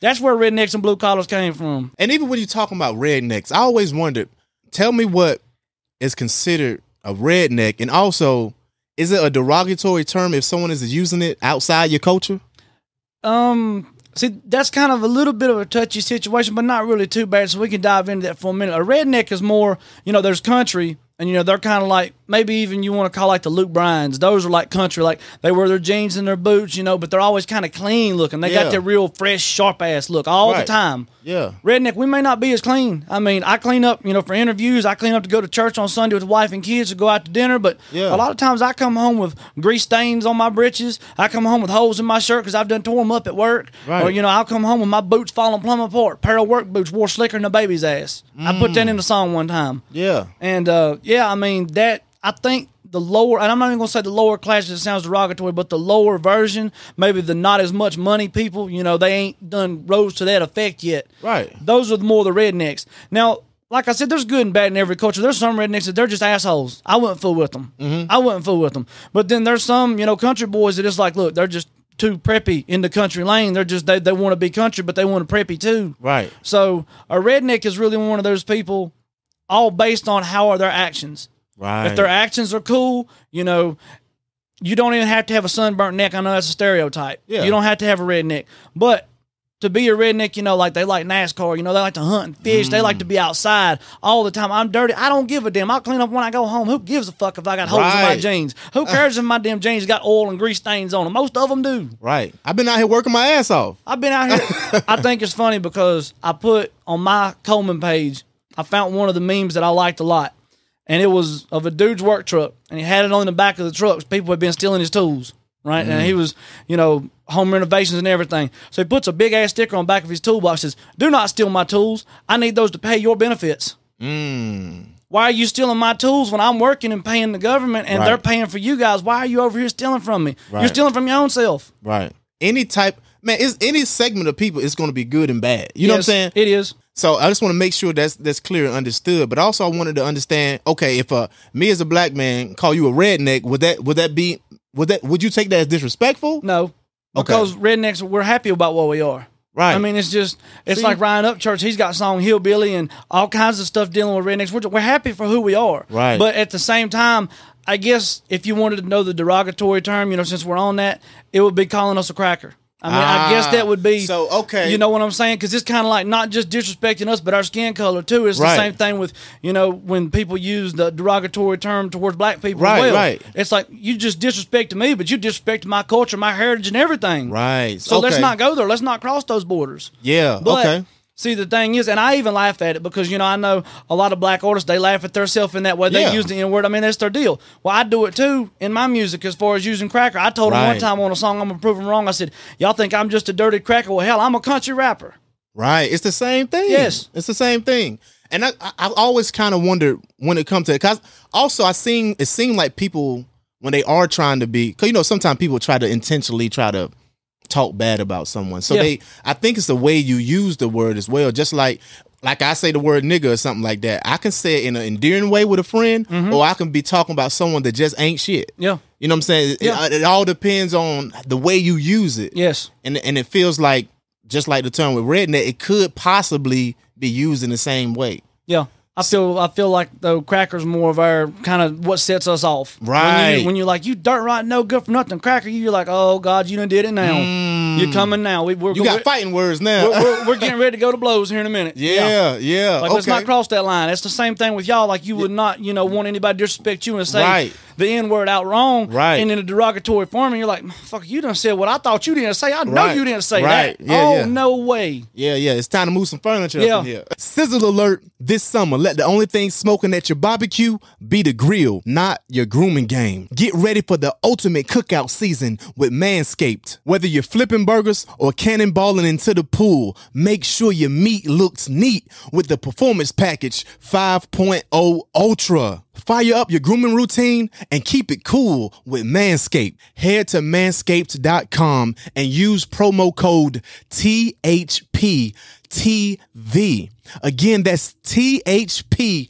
That's where rednecks and blue collars came from. And even when you're talking about rednecks, I always wondered, tell me what is considered a redneck, and also, is it a derogatory term if someone is using it outside your culture? See, that's kind of a little bit of a touchy situation, but not really too bad, so we can dive into that for a minute. A redneck is more, there's country, and, they're kind of like, maybe even you want to call like the Luke Bryans. Those are like country, like they wear their jeans and their boots, but they're always kind of clean looking. They got that real fresh, sharp-ass look all the time. Yeah. Redneck, we may not be as clean. I mean, I clean up, for interviews. I clean up to go to church on Sunday with the wife and kids to go out to dinner, but a lot of times I come home with grease stains on my britches. I come home with holes in my shirt because I've done tore them up at work. Right. Or, I'll come home with my boots falling plumb apart. Pair of work boots wore slicker than a baby's ass. I put that in the song one time. Yeah. And, I mean, I think the lower, and I'm not even going to say the lower classes, it sounds derogatory, but the lower version, maybe the not as much money people, they ain't done rose to that effect yet. Right. Those are more the rednecks. Now, like I said, there's good and bad in every culture. There's some rednecks that they're just assholes. I wouldn't fool with them. I wouldn't fool with them. But then there's some, country boys that it's like, look, they're just too preppy in the country lane. They're just, they want to be country, but they want to preppy too. Right. So a redneck is really one of those people, all based on how are their actions. Right. If their actions are cool, you don't even have to have a sunburnt neck. I know that's a stereotype. Yeah. You don't have to have a redneck. But to be a redneck, like they like NASCAR, they like to hunt and fish. They like to be outside all the time. I'm dirty. I don't give a damn. I'll clean up when I go home. Who gives a fuck if I got holes in my jeans? Who cares if my damn jeans got oil and grease stains on them? Most of them do. Right. I've been out here working my ass off. I've been out here. I think it's funny because I put on my Coalman page, I found one of the memes that I liked a lot. And it was of a dude's work truck, and he had it on the back of the truck. People had been stealing his tools, right? And he was, home renovations and everything. So he puts a big-ass sticker on the back of his toolbox, says, "Do not steal my tools. I need those to pay your benefits." Why are you stealing my tools when I'm working and paying the government, and they're paying for you guys? Why are you over here stealing from me? You're stealing from your own self. Right. Any segment of people is going to be good and bad. You know what I'm saying? It is. So I just want to make sure that's clear and understood. But also I wanted to understand, okay, if me as a black man call you a redneck, would you take that as disrespectful? No. Because rednecks, we're happy about what we are. Right. I mean, it's like Ryan Upchurch. He's got a song Hillbilly and all kinds of stuff dealing with rednecks. We're happy for who we are. Right. But at the same time, I guess if you wanted to know the derogatory term, since we're on that, it would be calling us a cracker. I mean, I guess that would be, so okay. You know what I'm saying? Because it's kind of like not just disrespecting us, but our skin color too. It's the same thing with, when people use the derogatory term towards black people as well. Right. It's like, you just disrespected me, but you disrespected my culture, my heritage, and everything. Right. So let's not go there. Let's not cross those borders. Yeah, but, see, the thing is, and I even laugh at it because, I know a lot of black artists, they laugh at themselves in that way. They use the N-word. I mean, that's their deal. Well, I do it too in my music as far as using cracker. I told them one time on a song, I'm going to prove them wrong. I said, y'all think I'm just a dirty cracker? Well, hell, I'm a country rapper. Right. It's the same thing. Yes. It's the same thing. And I always kind of wondered when it comes to it. Because also, it seemed like people, when they are trying to be, because, sometimes people try to intentionally try to talk bad about someone. So I think it's the way you use the word as well. Just like I say the word nigga or something like that. I can say it in an endearing way with a friend, or I can be talking about someone that just ain't shit. Yeah. You know what I'm saying? It all depends on the way you use it. Yes. And it feels like, just like the term with redneck, it could possibly be used in the same way. Yeah. I feel like the cracker's more of our kind of what sets us off. Right. When you're like, you dirt right, no good for nothing, cracker, you're like, oh God, you done did it now. You're coming now. You got fighting words now. We're getting ready to go to blows here in a minute. Yeah. Like, let's not cross that line. It's the same thing with y'all. Like, you would not, want anybody to disrespect you and say the N-word out wrong. Right. And in a derogatory form, and you're like, fuck, you done said what I thought you didn't say. I know you didn't say that. Yeah, no way. Yeah. It's time to move some furniture up in here. Sizzle alert this summer. Let the only thing smoking at your barbecue be the grill, not your grooming game. Get ready for the ultimate cookout season with Manscaped. Whether you're flipping burgers or cannonballing into the pool, make sure your meat looks neat with the Performance Package 5.0 Ultra. Fire up your grooming routine and keep it cool with Manscaped. Head to manscaped.com and use promo code THPTV. Again, that's THPTV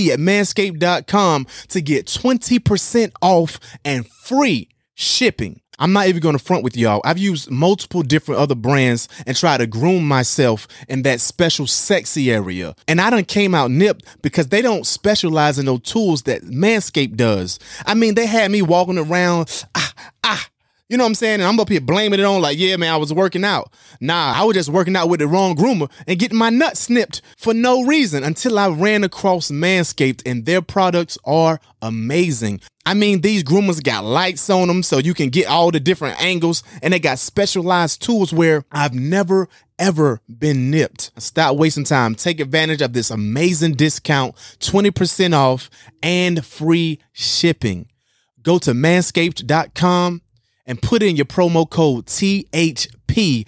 at manscaped.com to get 20% off and free shipping. I'm not even going to front with y'all. I've used multiple different other brands and tried to groom myself in that special sexy area. And I done came out nipped because they don't specialize in those tools that Manscaped does. I mean, they had me walking around, you know what I'm saying? And I'm up here blaming it on like, yeah, man, I was working out. Nah, I was just working out with the wrong groomer and getting my nuts snipped for no reason until I ran across Manscaped, and their products are amazing. I mean, these groomers got lights on them so you can get all the different angles, and they got specialized tools where I've never, ever been nipped. Stop wasting time. Take advantage of this amazing discount, 20% off and free shipping. Go to manscaped.com and put in your promo code THPTV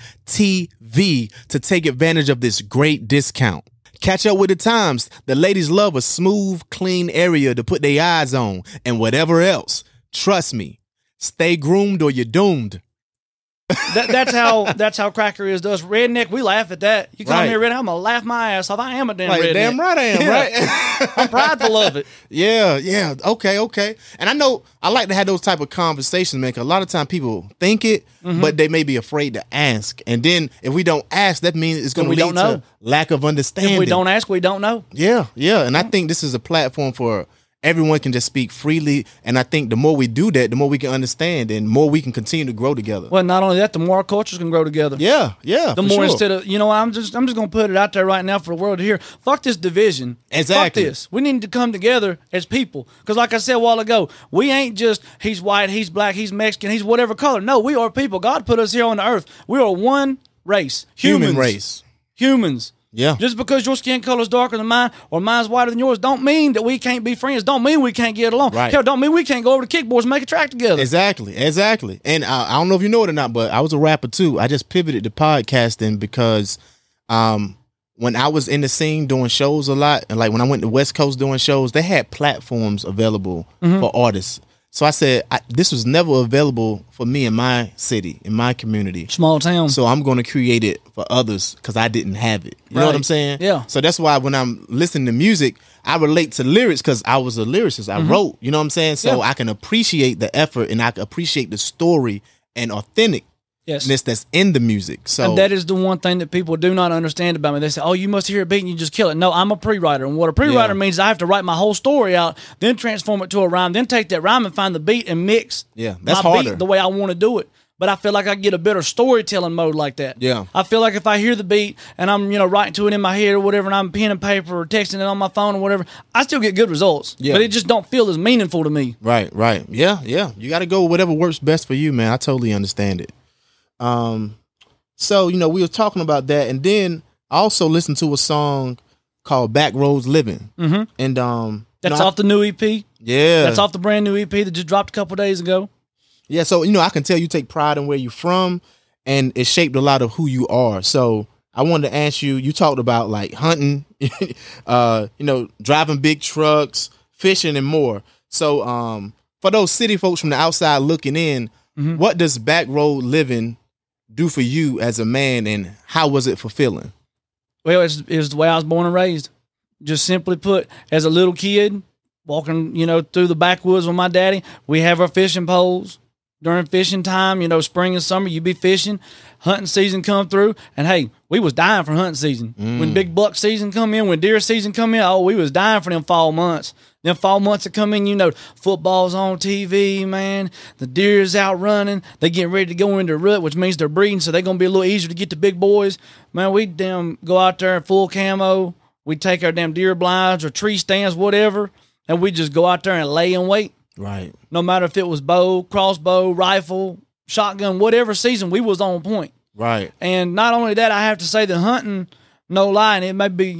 to take advantage of this great discount. Catch up with the times. The ladies love a smooth, clean area to put their eyes on and whatever else. Trust me, stay groomed or you're doomed. That's how Cracker is to us. Redneck, we laugh at that. You call me a redneck, I'm going to laugh my ass off. I am a damn redneck. Damn right I am, right? I'm prideful of it. Yeah. Okay. And I know I like to have those type of conversations, man, because a lot of time people think it, but they may be afraid to ask. And then if we don't ask, that means it's going to lead to lack of understanding. If we don't ask, we don't know. Yeah. And I think this is a platform for everyone can just speak freely, and I think the more we do that, the more we can understand, and more we can continue to grow together. Well, not only that, the more our cultures can grow together. Yeah. The more instead of I'm just gonna put it out there right now for the world to hear. Fuck this division. Exactly. Fuck this. We need to come together as people. Because like I said a while ago, we ain't just he's white, he's black, he's Mexican, he's whatever color. No, we are people. God put us here on the earth. We are one race. Human race. Humans. Yeah. Just because your skin color is darker than mine or mine's whiter than yours don't mean that we can't be friends. Don't mean we can't get along. Right. Hell, don't mean we can't go over to kickboards and make a track together. Exactly. And I don't know if you know it or not, but I was a rapper too. I just pivoted to podcasting because when I was in the scene doing shows a lot, and like when I went to West Coast doing shows, they had platforms available for artists. So I said, this was never available for me in my city, in my community. Small town. So I'm going to create it for others because I didn't have it. You know what I'm saying? Yeah. So that's why when I'm listening to music, I relate to lyrics because I was a lyricist. I wrote, you know what I'm saying? So I can appreciate the effort and I can appreciate the story and authentic. Yes. That's in the music. So and that is the one thing that people do not understand about me. They say, oh, you must hear a beat and you just kill it. No, I'm a pre-writer. And what a pre-writer means is I have to write my whole story out, then transform it to a rhyme, then take that rhyme and find the beat and mix that's my harder. beat the way I want to do it. But I feel like I get a better storytelling mode like that. Yeah. I feel like if I hear the beat and I'm, writing to it in my head or whatever, and I'm pen and paper or texting it on my phone or whatever, I still get good results. Yeah. But it just don't feel as meaningful to me. Right. Yeah. You got to go with whatever works best for you, man. I totally understand it. So, we were talking about that, and then I also listened to a song called Back Roads Living. And that's off the new EP. Yeah. That's off the brand new EP that just dropped a couple days ago. Yeah, so I can tell you take pride in where you're from, and it shaped a lot of who you are. So I wanted to ask you, you talked about like hunting, driving big trucks, fishing, and more. So for those city folks from the outside looking in, what does Back Road Living do for you as a man, and how was it fulfilling? Well, it's the way I was born and raised. Just simply put, as a little kid, walking, through the backwoods with my daddy, we have our fishing poles. During fishing time, spring and summer, you be fishing, hunting season come through, and hey, we was dying for hunting season. When big buck season come in, when deer season come in, we was dying for them fall months. Them fall months that come in, football's on TV, man. The deer's out running. They getting ready to go into rut, which means they're breeding, so they're going to be a little easier to get the big boys. Man, we damn go out there in full camo. We take our damn deer blinds or tree stands, whatever, and we just go out there and lay in wait. Right. No matter if it was bow, crossbow, rifle, shotgun, whatever season, we was on point. Right. And not only that, I have to say the hunting, no lie, and it may be,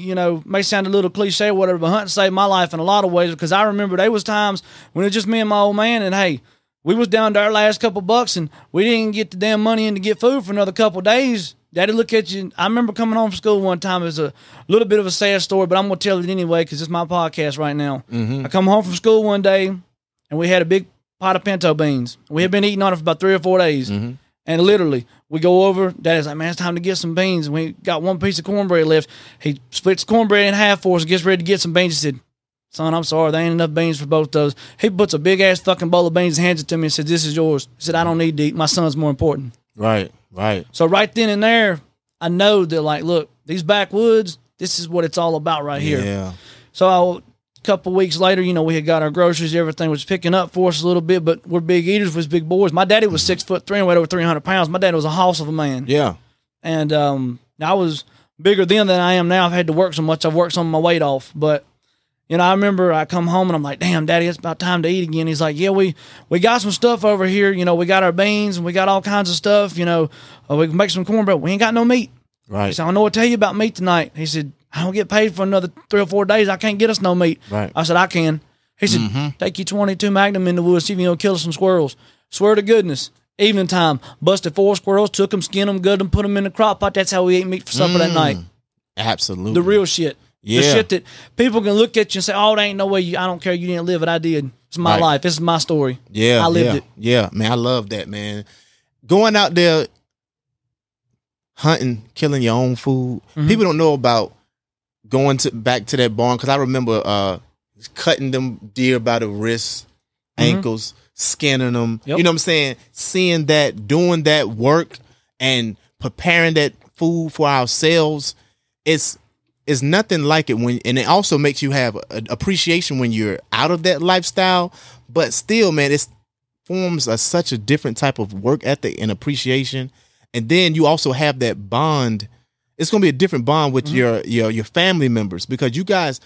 may sound a little cliche or whatever, but hunting saved my life in a lot of ways, because I remember there was times when it was just me and my old man, and hey, we was down to our last couple bucks, and we didn't get the damn money in to get food for another couple of days. Daddy look at you. I remember coming home from school one time. It was a little bit of a sad story, but I'm going to tell it anyway because it's my podcast right now. I come home from school one day, and we had a big pot of pinto beans. We had been eating on it for about 3 or 4 days. And literally, we go over. Daddy's like, man, it's time to get some beans. And we got one piece of cornbread left. He splits cornbread in half for us and gets ready to get some beans. He said, son, I'm sorry, there ain't enough beans for both those. He puts a big ass fucking bowl of beans and hands it to me and said, this is yours. He said, I don't need to eat. My son's more important. Right. So right then and there, I know that, like, look, these backwoods, this is what it's all about right here. Yeah. So a couple weeks later, you know, we had got our groceries. Everything was picking up for us a little bit, but we're big eaters, was big boys. My daddy was 6'3" and weighed over 300 pounds. My daddy was a hoss of a man. Yeah. And I was bigger then than I am now. I've had to work so much. I've worked some of my weight off. But, you know, I remember I come home and I'm like, damn, Daddy, it's about time to eat again. He's like, yeah, we got some stuff over here. You know, we got our beans and we got all kinds of stuff. You know, we can make some cornbread. We ain't got no meat. Right. He said, I don't know what to tell you about meat tonight. He said, I don't get paid for another 3 or 4 days. I can't get us no meat. Right. I said, I can. He said, take your 22 Magnum in the woods, see if you can kill some squirrels. Swear to goodness. Evening time, busted 4 squirrels, took them, skinned them, gutted them, put them in the crock pot. That's how we ate meat for supper that night. Absolutely. The real shit. Yeah. The shit that people can look at you and say, oh, there ain't no way I don't care. You didn't live it. I did. It's my life. This is my story. Yeah. I lived it. Yeah, man. I love that, man. Going out there hunting, killing your own food. People don't know about going back to that barn, because I remember cutting them deer by the wrists, ankles, skinning them. Yep. You know what I'm saying? Seeing that, doing that work and preparing that food for ourselves, it's nothing like it and it also makes you have an appreciation when you're out of that lifestyle. But still, man, it forms such a different type of work ethic and appreciation. And then you also have that bond. It's going to be a different bond with your family members, because you guys,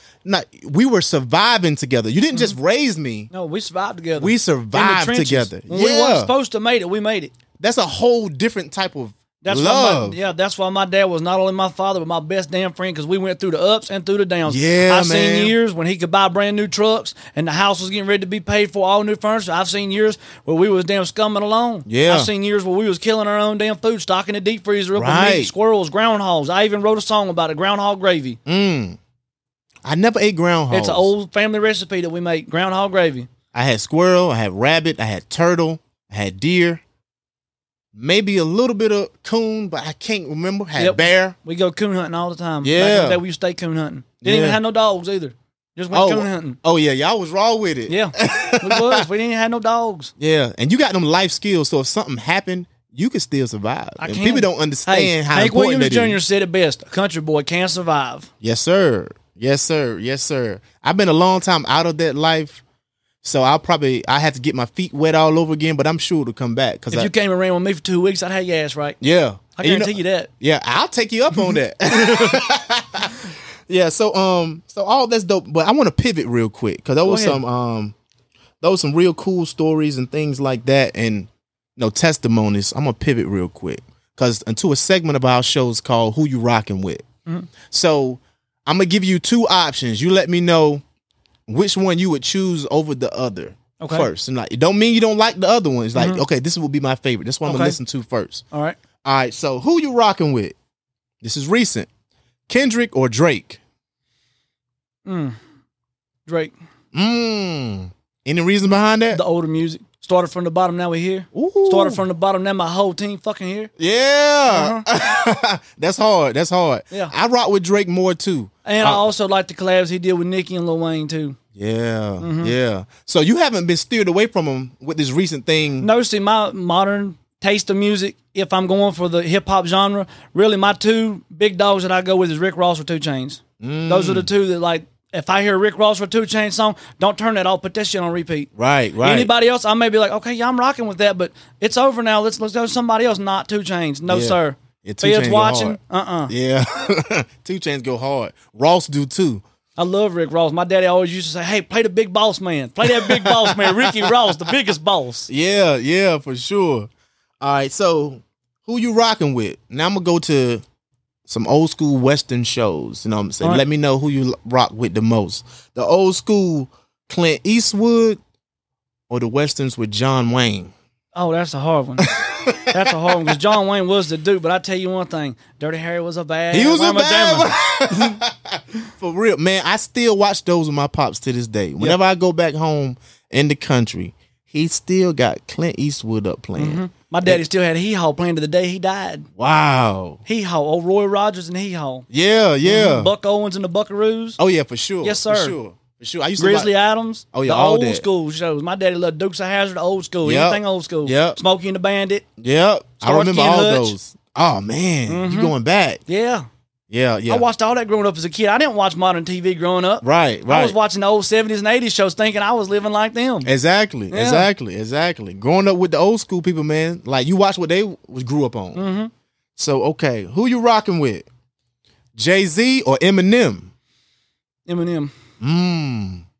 we were surviving together. You didn't just raise me. No, we survived together. We survived together. When we weren't supposed to make it, we made it. That's a whole different type of That's love. That's why my dad was not only my father, but my best damn friend, because we went through the ups and through the downs. Yeah, I've seen years when he could buy brand new trucks and the house was getting ready to be paid for, all new furniture. I've seen years where we was damn scumming along. Yeah. I've seen years where we was killing our own damn food, stocking the deep freezer up with meat, squirrels, groundhogs. I even wrote a song about it, groundhog gravy. I never ate groundhogs. It's an old family recipe that we make, groundhog gravy. I had squirrel, I had rabbit, I had turtle, I had deer. Maybe a little bit of coon, but I can't remember. Had bear. We go coon hunting all the time. Yeah. Back in the day, we used to stay coon hunting. Didn't even have no dogs either. Just went coon hunting. Oh, yeah. Y'all was raw with it. Yeah. We was. We didn't have no dogs. Yeah. And you got them life skills, so if something happened, you can still survive. And people don't understand how Hank important Williams that is. Jr. said it best. A country boy can survive. Yes, sir. Yes, sir. Yes, sir. I've been a long time out of that life. So I had to get my feet wet all over again, but I'm sure it'll come back. If you came and ran with me for 2 weeks, I'd have your ass right. Yeah. I guarantee you that. Yeah, I'll take you up on that. Yeah, so all that's dope. But I want to pivot real quick, because there was some real cool stories and things like that, and testimonies. I'm gonna pivot real quick, because into a segment of our shows called "Who You Rocking With." So I'm gonna give you 2 options. You let me know which one you would choose over the other first. And it don't mean you don't like the other one. It's like, okay, this will be my favorite. This one I'm going to listen to first. All right. So who you rocking with? This is recent. Kendrick or Drake? Drake. Any reason behind that? The older music. Started from the bottom, now we're here. Ooh. Started from the bottom, now my whole team fucking here. Yeah. That's hard. Yeah. I rock with Drake more too. And I also like the collabs he did with Nicki and Lil Wayne too. Yeah. Yeah. So you haven't been steered away from him with this recent thing. No, see, my modern taste of music, if I'm going for the hip-hop genre, really my 2 big dogs that I go with is Rick Ross or 2 Chainz. Those are the 2 that, like, if I hear Rick Ross or 2 Chainz song, don't turn that off. Put that shit on repeat. Right. Anybody else, I may be like, okay, yeah, I'm rocking with that, but it's over now. Let's go to somebody else, not 2 Chainz. No, sir. Yeah, 2 Chainz watching. Yeah. 2 Chainz go hard. Ross do too. I love Rick Ross. My daddy always used to say, hey, play the big boss man. Play that big boss man. Ricky Ross, the biggest boss. Yeah, for sure. All right, so who you rocking with? Now I'm going to go to some old school Western shows. You know what I'm saying? Right. Let me know who you rock with the most. The old school Clint Eastwood or the Westerns with John Wayne? Oh, that's a hard one. That's a hard one, because John Wayne was the dude. But I tell you one thing, Dirty Harry was a bad. He was a bad one. For real, man. I still watch those with my pops to this day. Whenever I go back home in the country, he still got Clint Eastwood up playing. My daddy still had Hee Haw playing to the day he died. Wow. Hee Haw, Roy Rogers and Hee Haw. Yeah. Buck Owens and the Buckaroos. Oh yeah, for sure. Yes, sir. For sure. For sure. I used Grizzly Adams. Oh, yeah, the all old that. school shows. My daddy loved Dukes of Hazzard, old school. Yep. Anything old school. Yep. Smokey and the Bandit. Yep. I remember all Hutch. those. Oh, man. You going back. Yeah. Yeah, yeah. I watched all that growing up as a kid. I didn't watch modern TV growing up. Right. I was watching the old 70s and 80s shows thinking I was living like them. Exactly. Growing up with the old school people, man, like you watch what they grew up on. So, okay, who you rocking with? Jay-Z or Eminem? Eminem.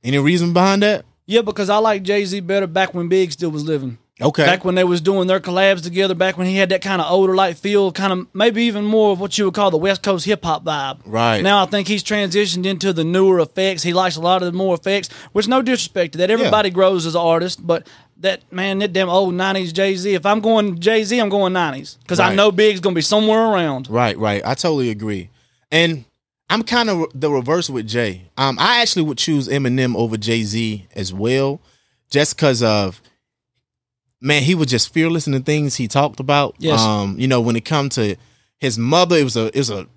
Any reason behind that? Yeah, because I like Jay-Z better back when Big still was living. Okay. Back when they was doing their collabs together, back when he had that kind of older like feel, kind of maybe even more of what you would call the West Coast hip hop vibe. Right. Now I think he's transitioned into the newer effects. He likes a lot of the more effects, which no disrespect to that. Everybody grows as an artist, but that damn old 90s Jay-Z. If I'm going Jay-Z, I'm going 90s. Because I know Big's going to be somewhere around. Right. I totally agree. And I'm kind of the reverse with Jay. I actually would choose Eminem over Jay-Z as well, just because of, man, he was just fearless in the things he talked about. Yes. When it comes to his mother, it was a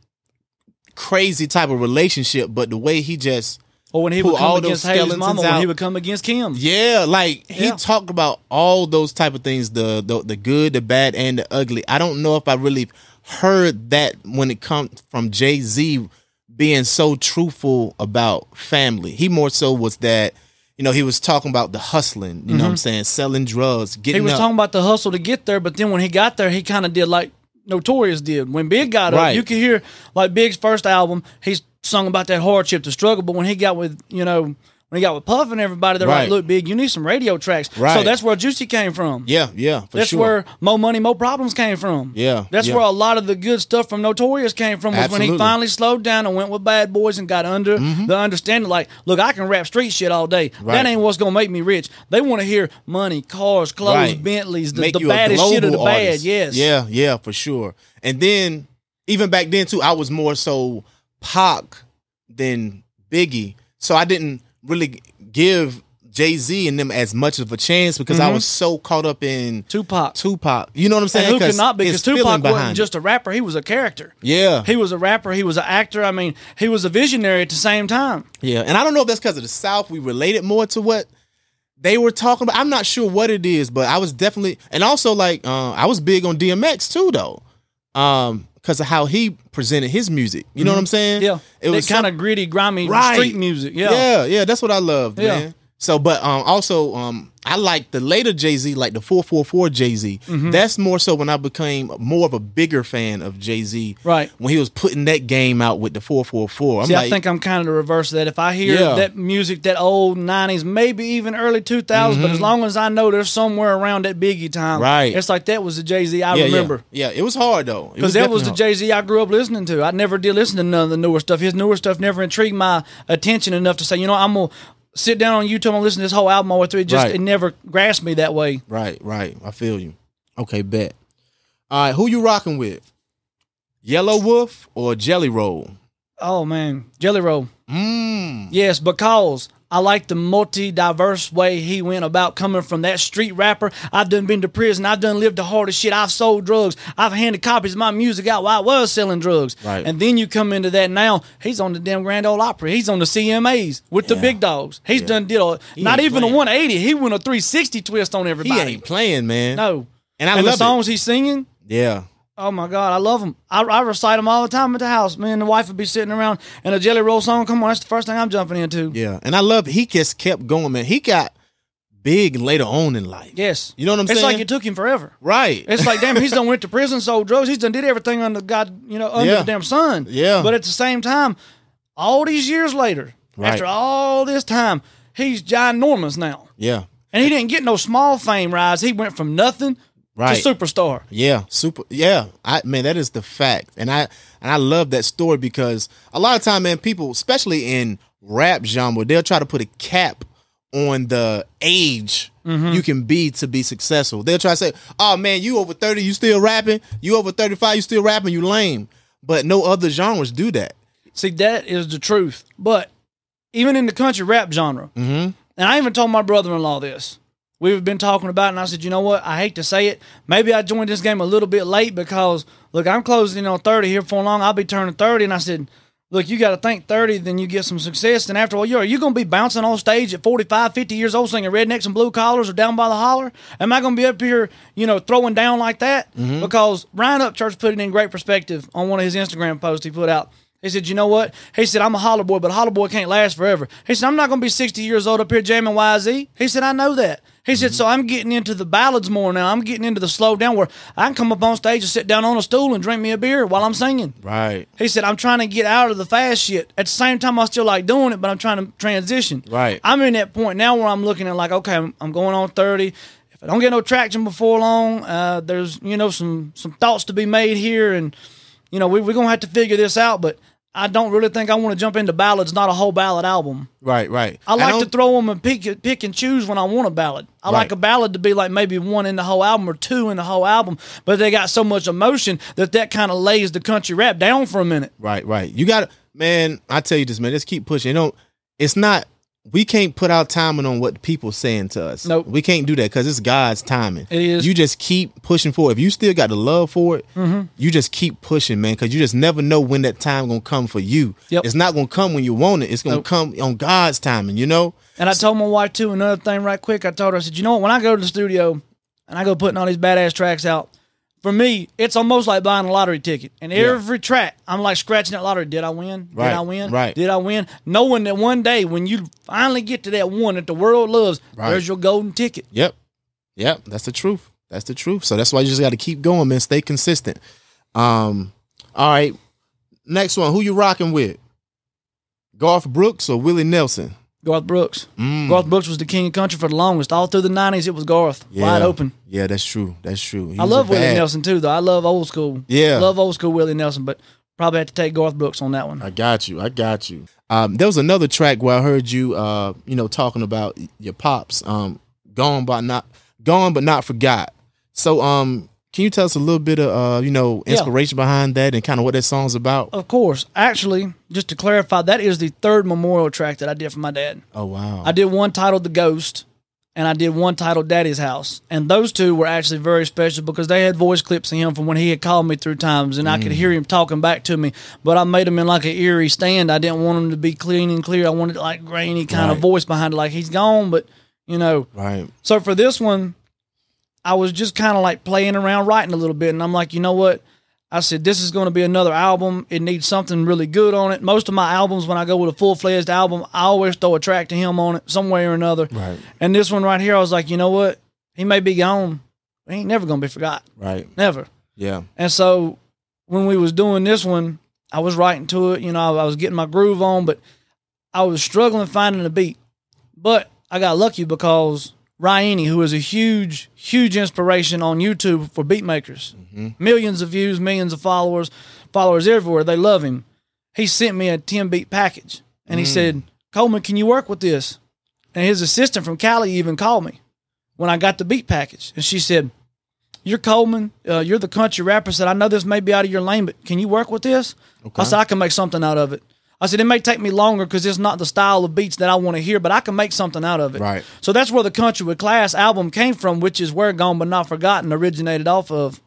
crazy type of relationship, but the way he just or when he would come against Haley's mama, when he would come against Kim. Yeah, like he talked about all those type of things, the good, the bad, and the ugly. I don't know if I really heard that when it comes from Jay-Z being so truthful about family. He more so was that, he was talking about the hustling, you know what I'm saying, selling drugs, getting He was up. talking about the hustle to get there, but then when he got there, he kind of did like Notorious did. When Big got up, you could hear, like Big's first album, he's sung about that hardship, the struggle, but when he got with, when he got with Puff and everybody, they're like, look, Big, you need some radio tracks. Right. So that's where Juicy came from. Yeah, for that's sure. where Mo Money, Mo Problems came from. Yeah. That's where a lot of the good stuff from Notorious came from, was when he finally slowed down and went with Bad Boys and got under the understanding, like, look, I can rap street shit all day. That ain't what's going to make me rich. They want to hear money, cars, clothes, Bentleys, the baddest shit of the bad. Yes. Yeah, for sure. And then, even back then, too, I was more so Pac than Biggie. So I didn't really give Jay-Z and them as much of a chance because I was so caught up in Tupac. You know what I'm saying? And who could not be? Because Tupac wasn't just a rapper. He was a character. Yeah. He was a rapper. He was an actor. I mean, he was a visionary at the same time. Yeah. And I don't know if that's because of the South. We related more to what they were talking about. I'm not sure what it is, but I was definitely, and also like, I was big on DMX too, though. Because of how he presented his music. You know what I'm saying? Yeah. It was kind of gritty, grimy street music. Yeah, that's what I loved, man. So, but also, I like the later Jay-Z, like the 444 Jay-Z. That's more so when I became more of a bigger fan of Jay-Z. Right. When he was putting that game out with the 444. I think I'm kind of the reverse of that. If I hear that music, that old 90s, maybe even early 2000s, but as long as I know there's somewhere around that Biggie time, it's like that was the Jay-Z I remember. Yeah, it was hard, though. Because that was the Jay-Z I grew up listening to. I never did listen to none of the newer stuff. His newer stuff never intrigued my attention enough to say, I'm going to sit down on YouTube and listen to this whole album all the way through. It never grasped me that way. Right. I feel you. Okay, bet. All right, who you rocking with? Yellow Wolf or Jelly Roll? Oh, man. Jelly Roll. Yes, because I like the multi-diverse way he went about coming from that street rapper. I've done been to prison. I've done lived the hardest shit. I've sold drugs. I've handed copies of my music out while I was selling drugs. Right. And then you come into that now, he's on the damn Grand Ole Opry. He's on the CMAs with the big dogs. He's done did not even a 180. He went a 360 twist on everybody. He ain't playing, man. No. And I love the songs he's singing. Yeah. Oh, my God, I love them. I recite them all the time at the house. Me and the wife would be sitting around, and a Jelly Roll song, come on, that's the first thing I'm jumping into. Yeah, and I love he just kept going, man. He got big later on in life. Yes. You know what I'm saying? It's like it took him forever. Right. It's like, damn, he's done went to prison, sold drugs. He's done did everything under God, under the damn sun. Yeah. But at the same time, all these years later, after all this time, he's ginormous now. Yeah. And he didn't get no small fame rise. He went from nothing to superstar. Yeah, man, that is the fact. And I love that story because a lot of time, man, people, especially in rap genre, they'll try to put a cap on the age you can be to be successful. They'll try to say, oh man, you over 30, you still rapping? You over 35, you still rapping? You lame. But no other genres do that. See, that is the truth. But even in the country rap genre, and I even told my brother-in-law this, we've been talking about it, and I said, you know what? I hate to say it. Maybe I joined this game a little bit late because, look, I'm closing in on 30 here before long. I'll be turning 30. And I said, look, you got to think 30, then you get some success. And after all, are you going to be bouncing on stage at 45, 50 years old singing Rednecks and Blue Collars or Down by the Holler? Am I going to be up here, throwing down like that? Mm-hmm. Because Ryan Upchurch put it in great perspective on one of his Instagram posts he put out. He said, you know what? He said, I'm a holler boy, but a holler boy can't last forever. He said, I'm not going to be 60 years old up here jamming YZ. He said, I know that. He said, so I'm getting into the ballads more now. I'm getting into the slow down where I can come up on stage and sit down on a stool and drink me a beer while I'm singing. Right. He said, I'm trying to get out of the fast shit. At the same time, I still like doing it, but I'm trying to transition. Right. I'm in that point now where I'm looking at like, okay, I'm going on 30. If I don't get no traction before long, there's, some thoughts to be made here. And, we're going to have to figure this out, but I don't really think I want to jump into ballads, not a whole ballad album. Right. I like to throw them and pick and choose when I want a ballad. I like a ballad to be like maybe one in the whole album or two in the whole album, but they got so much emotion that kind of lays the country rap down for a minute. Right. You got to, man, I tell you this, man, just keep pushing. It's not, we can't put our timing on what people saying to us. Nope. We can't do that because it's God's timing. It is. You just keep pushing forward. If you still got the love for it, you just keep pushing, man, because you just never know when that time going to come for you. Yep. It's not going to come when you want it. It's going to come on God's timing, And I told my wife, too, another thing right quick. I told her, I said, you know what, when I go to the studio and I go putting all these badass tracks out, for me, it's almost like buying a lottery ticket. And every track, I'm like scratching that lottery. Did I win? Did I win? Right. Did I win? Knowing that one day when you finally get to that one that the world loves, there's your golden ticket. Yep. That's the truth. So that's why you just got to keep going, man. Stay consistent. All right. Next one. Who you rocking with? Garth Brooks or Willie Nelson? Garth Brooks. Garth Brooks was the king of country for the longest. All through the 90s, it was Garth. Wide open. Yeah, that's true. I love Willie Nelson, too, though. I love old school. Yeah. Love old school Willie Nelson, but probably have to take Garth Brooks on that one. I got you. There was another track where I heard you, talking about your pops, gone but not forgot. So, can you tell us a little bit of, inspiration behind that and kind of what that song's about? Of course. Actually, just to clarify, that is the third memorial track that I did for my dad. Oh, wow. I did one titled The Ghost, and I did one titled Daddy's House. And those two were actually very special because they had voice clips of him from when he had called me through times, and I could hear him talking back to me. But I made them in like an eerie stand. I didn't want them to be clean and clear. I wanted like grainy kind of voice behind it, like he's gone, but, Right. So for this one, I was just kind of like playing around writing a little bit, and I'm like, you know what? I said, this is going to be another album. It needs something really good on it. Most of my albums, when I go with a full-fledged album, I always throw a track to him on it some way or another. Right. And this one right here, I was like, you know what? He may be gone, but he ain't never going to be forgot. Right. Never. Yeah. And so when we was doing this one, I was writing to it. I was getting my groove on, but I was struggling finding a beat. But I got lucky because Raini, who is a huge, huge inspiration on YouTube for beat makers. Millions of views, millions of followers everywhere. They love him. He sent me a 10-beat package, and he said, Coalman, can you work with this? And his assistant from Cali even called me when I got the beat package, and she said, you're Coalman, you're the country rapper. Said, I know this may be out of your lane, but can you work with this? Okay. I said, I can make something out of it. I said, it may take me longer because it's not the style of beats that I want to hear, but I can make something out of it. Right. So that's where the Country with Class album came from, which is where Gone But Not Forgotten originated off of.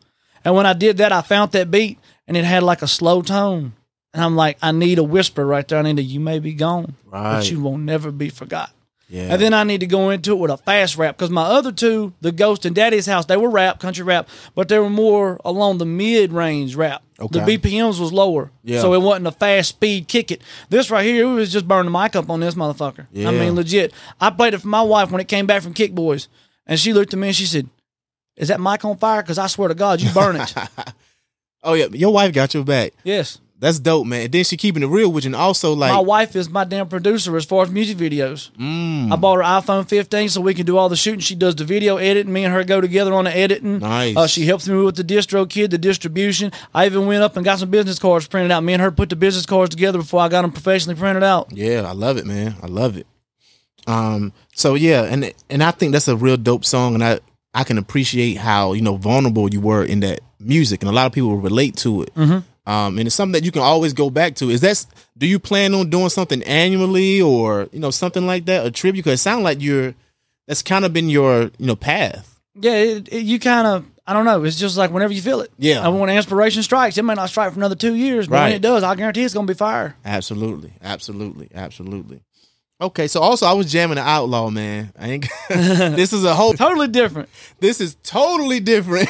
And when I did that, I found that beat, and it had like a slow tone. And I'm like, I need a whisper right there. I need a you may be gone, but you won't never be forgot. Yeah. And then I need to go into it with a fast rap because my other two, The Ghost and Daddy's House, they were rap, country rap, but they were more along the mid-range rap. Okay. The BPMs was lower, so it wasn't a fast speed kick it. This right here, it was just burning the mic up on this motherfucker. Yeah. I mean, legit. I played it for my wife when it came back from Kick Boys, and she looked at me and she said, is that mic on fire? Because I swear to God, you burn it. Oh, yeah. Your wife got your back. Yes. That's dope, man. And then she keeping it real with you, and also like my wife is my damn producer as far as music videos. I bought her iPhone 15 so we can do all the shooting. She does the video editing. Me and her go together on the editing. Nice. She helps me with the distro kid, the distribution. I even went up and got some business cards printed out. Me and her put the business cards together before I got them professionally printed out. Yeah, I love it, man. I love it. So yeah, and I think that's a real dope song, and I can appreciate how vulnerable you were in that music, and a lot of people relate to it. And it's something that you can always go back to. Do you plan on doing something annually or, something like that, a tribute? Because it sounds like that's kind of been your, path. Yeah, I don't know. It's just like whenever you feel it. Yeah. And when inspiration strikes, it may not strike for another 2 years, but when it does, I guarantee it's going to be fire. Absolutely. Okay, so also I was jamming the Outlaw, man. This is a whole totally different. This is totally different.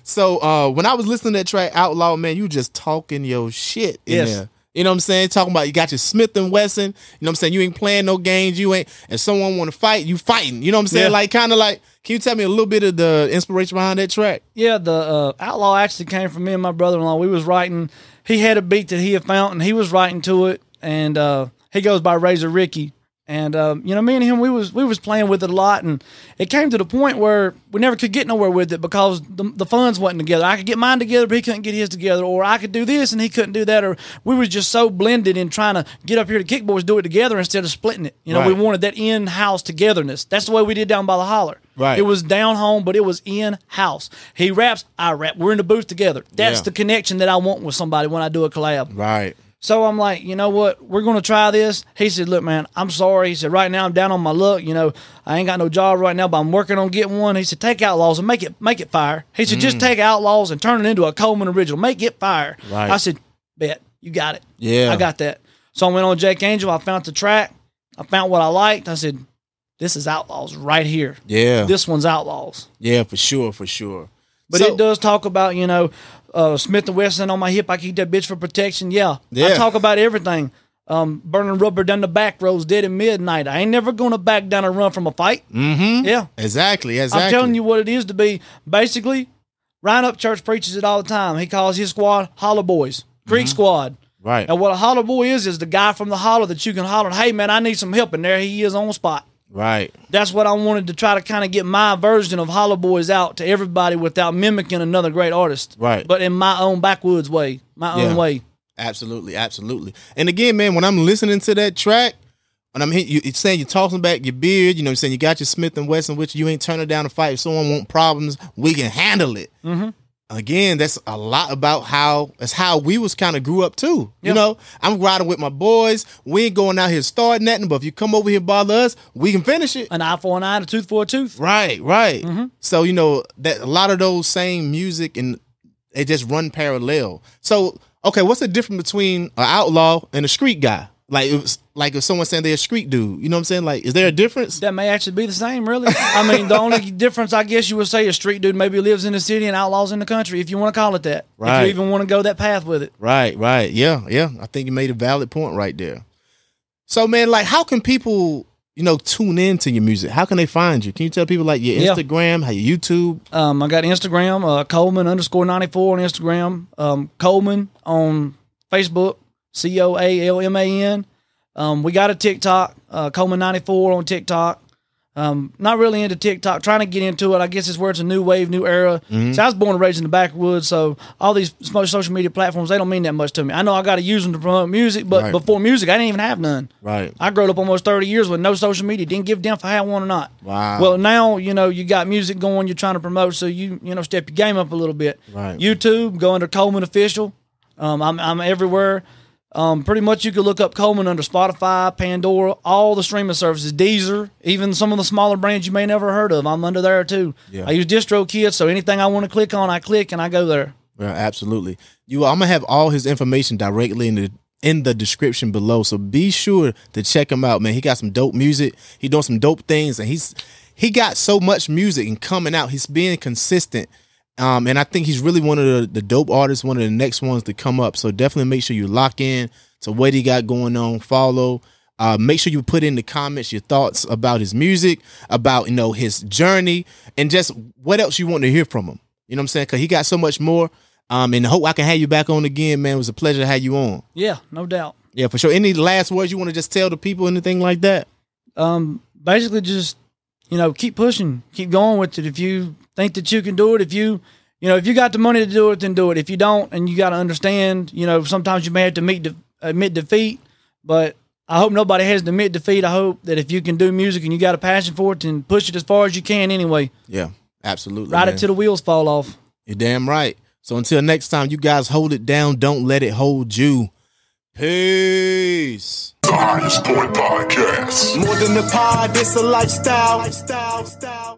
So when I was listening to that track Outlaw, man, you just talking your shit in there. You know what I'm saying? Talking about you got your Smith and Wesson. You know what I'm saying? You ain't playing no games. You ain't. And someone want to fight, you fighting. You know what I'm saying? Like kind of like. Can you tell me a little bit of the inspiration behind that track? Yeah, the Outlaw actually came from me and my brother-in-law. We was writing. He had a beat that he had found, and he was writing to it. And he goes by Razor Ricky. And you know, me and him, we was playing with it a lot, and it came to the point where we never could get nowhere with it because the funds wasn't together. I could get mine together, but he couldn't get his together, or I could do this and he couldn't do that, or we was just so blended in trying to get up here to Kickboys, do it together instead of splitting it. You know, we wanted that in-house togetherness. That's the way we did down by the holler. Right. It was down home, but it was in-house. He raps, I rap. We're in the booth together. That's the connection that I want with somebody when I do a collab. Right. So I'm like, you know what? We're going to try this. He said, look, man, I'm sorry. He said, right now I'm down on my luck. You know, I ain't got no job right now, but I'm working on getting one. He said, take Outlaws and make it fire. He said, just take Outlaws and turn it into a Coalman original. Make it fire. Right. I said, bet. You got it. Yeah. I got that. So I went on Jake Angel. I found the track. I found what I liked. I said, this is Outlaws right here. Yeah. This one's Outlaws. Yeah, for sure. But it does talk about, you know, Smith & Wesson on my hip, I keep that bitch for protection. Yeah. I talk about everything. Burning rubber down the back roads, dead at midnight. I ain't never going to back down and run from a fight. Mm-hmm. Yeah. Exactly. I'm telling you what it is to be. Basically, Ryan Upchurch preaches it all the time. He calls his squad Holler Boys, Creek Squad. Right. And what a holler boy is the guy from the holler that you can holler, hey, man, I need some help. And there he is on spot. Right. That's what I wanted to try to kind of get my version of Holler Boys out to everybody without mimicking another great artist. Right. But in my own backwoods way, my own way. Absolutely. And again, man, when I'm listening to that track, when I'm hitting you, it's saying you're tossing back your beard, you know what I'm saying? You got your Smith & Wesson, which you ain't turning down to fight. If someone want problems, we can handle it. Mm-hmm. Again, that's a lot about how we was kind of grew up too. You know, I'm riding with my boys. We ain't going out here starting nothing, but if you come over here and bother us, we can finish it. An eye for an eye, a tooth for a tooth. Right. Mm-hmm. So, you know, that a lot of those same music and they just run parallel. So, okay, what's the difference between an outlaw and a street guy? Like if someone's saying they're a street dude, you know what I'm saying? Like, is there a difference? That may actually be the same, really. I mean, the only difference, I guess you would say, a street dude maybe lives in the city and outlaws in the country, if you want to call it that. Right. If you even want to go that path with it. Right. Yeah. I think you made a valid point right there. So, man, like, how can people, you know, tune in to your music? How can they find you? Can you tell people, like, your Instagram, how your YouTube? I got Instagram, Coalman _94 on Instagram, Coalman on Facebook. Coalman. We got a TikTok, Coalman94 on TikTok. Not really into TikTok, trying to get into it. I guess it's where it's a new wave, new era. Mm-hmm. So I was born and raised in the backwoods, so all these social media platforms, they don't mean that much to me. I know I got to use them to promote music, but before music, I didn't even have none. Right. I grew up almost 30 years with no social media. Didn't give a damn if I had one or not. Wow. Well, now, you know, you got music going, you're trying to promote, so you know, step your game up a little bit. Right. YouTube, go under Coalman Official. I'm everywhere. Pretty much you could look up Coalman under Spotify, Pandora, all the streaming services, Deezer, even some of the smaller brands you may never heard of. I'm under there too. Yeah. I use DistroKid, so anything I want to click on, I click and I go there. Yeah, absolutely. I'm gonna have all his information directly in the description below. So be sure to check him out, man. He got some dope music. He doing some dope things, and he got so much music and coming out. He's being consistent. And I think he's really one of the dope artists, one of the next ones to come up. So definitely make sure you lock in to what he got going on. Follow. Make sure you put in the comments your thoughts about his music, about, you know, his journey, and just what else you want to hear from him. You know what I'm saying? Because he got so much more. And I hope I can have you back on again, man. It was a pleasure to have you on. Yeah, no doubt. Yeah, for sure. Any last words you want to just tell the people, anything like that? Basically just, you know, keep pushing, keep going with it. If you think that you can do it, if you got the money to do it, then do it. If you don't, and you got to understand, you know, sometimes you may have to admit defeat, but I hope nobody has to admit defeat. I hope that if you can do music and you got a passion for it, then push it as far as you can anyway. Yeah, absolutely. Ride it till the wheels fall off. You're damn right. So until next time, you guys hold it down. Don't let it hold you. Peace. The Highest Point Podcast. More than a pod, it's a lifestyle.